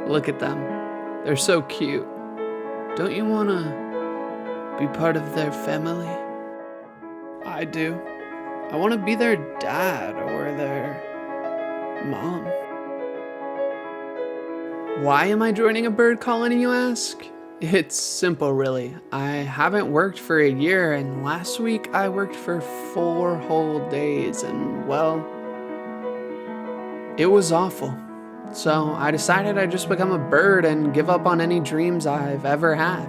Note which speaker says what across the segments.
Speaker 1: Look at them. They're so cute. Don't you want to be part of their family? I do. I want to be their dad or their mom. Why am I joining a bird colony, you ask? It's simple, really. I haven't worked for a year, and last week I worked for 4 whole days, and well, it was awful. So I decided I'd just become a bird and give up on any dreams I've ever had.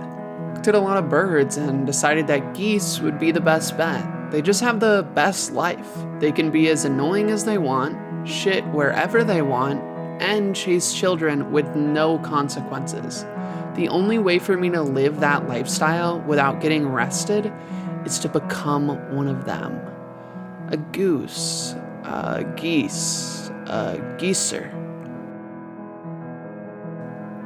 Speaker 1: Looked at a lot of birds and decided that geese would be the best bet. They just have the best life. They can be as annoying as they want, shit wherever they want, and chase children with no consequences. The only way for me to live that lifestyle without getting arrested is to become one of them. A goose, a geese, a geeser.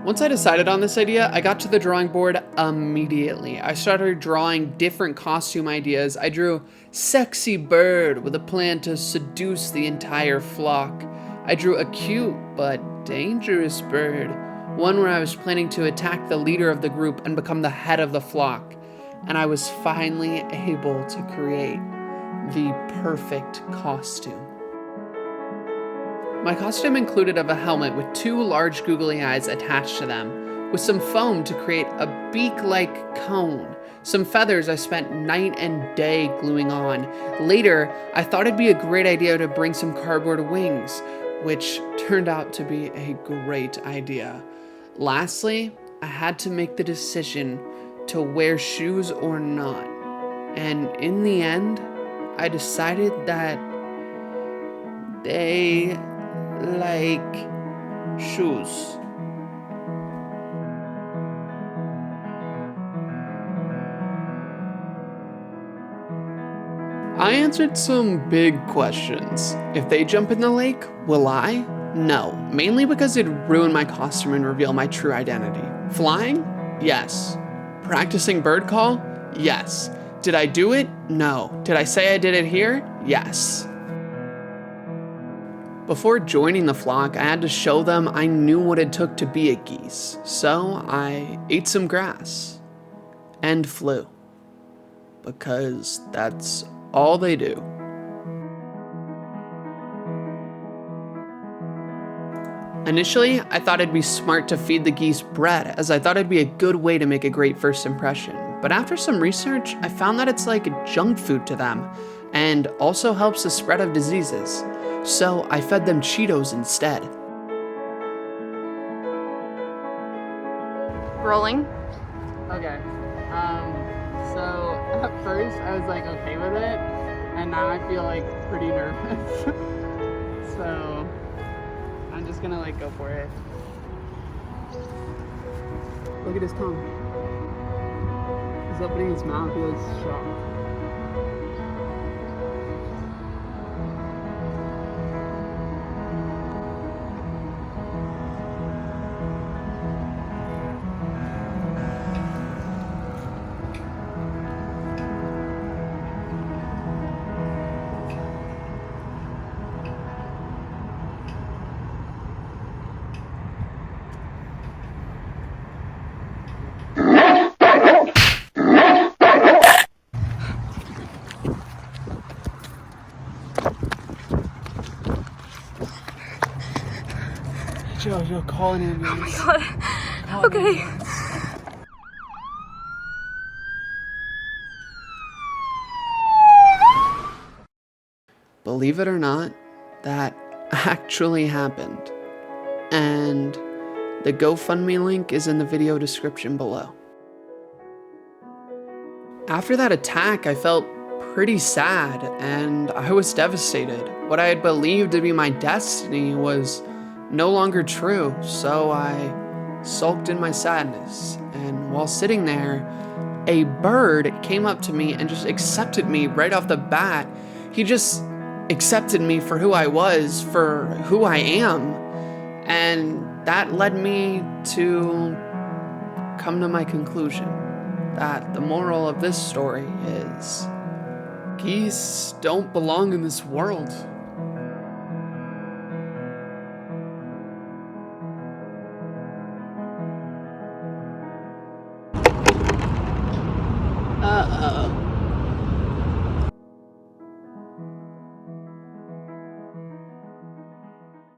Speaker 1: Once I decided on this idea, I got to the drawing board immediately. I started drawing different costume ideas. I drew sexy bird with a plan to seduce the entire flock. I drew a cute but dangerous bird, one where I was planning to attack the leader of the group and become the head of the flock. And I was finally able to create the perfect costume. My costume included of a helmet with 2 large googly eyes attached to them, with some foam to create a beak-like cone. Some feathers I spent night and day gluing on. Later, I thought it'd be a great idea to bring some cardboard wings, which turned out to be a great idea. Lastly, I had to make the decision to wear shoes or not. And in the end, I decided that they like shoes. I answered some big questions. If they jump in the lake, will I? No, mainly because it'd ruin my costume and reveal my true identity. Flying? Yes. Practicing bird call? Yes. Did I do it? No. Did I say I did it here? Yes. Before joining the flock, I had to show them I knew what it took to be a geese. So I ate some grass and flew, because that's all they do. Initially, I thought it'd be smart to feed the geese bread, as I thought it'd be a good way to make a great first impression. But after some research, I found that it's like junk food to them, and also helps the spread of diseases. So I fed them Cheetos instead.
Speaker 2: Rolling.
Speaker 1: Okay, so at first I was like okay with it, and now I feel like pretty nervous. So I'm just gonna like go for it. Look at his tongue. He's opening his mouth, he looks shocked. Joe, call an ambulance.
Speaker 2: Oh my god. Okay.
Speaker 1: Believe it or not, that actually happened. And the GoFundMe link is in the video description below. After that attack, I felt pretty sad and I was devastated. What I had believed to be my destiny was no longer true, so I sulked in my sadness. And while sitting there, a bird came up to me and just accepted me right off the bat. He just accepted me for who I was, for who I am. And that led me to come to my conclusion that the moral of this story is geese don't belong in this world.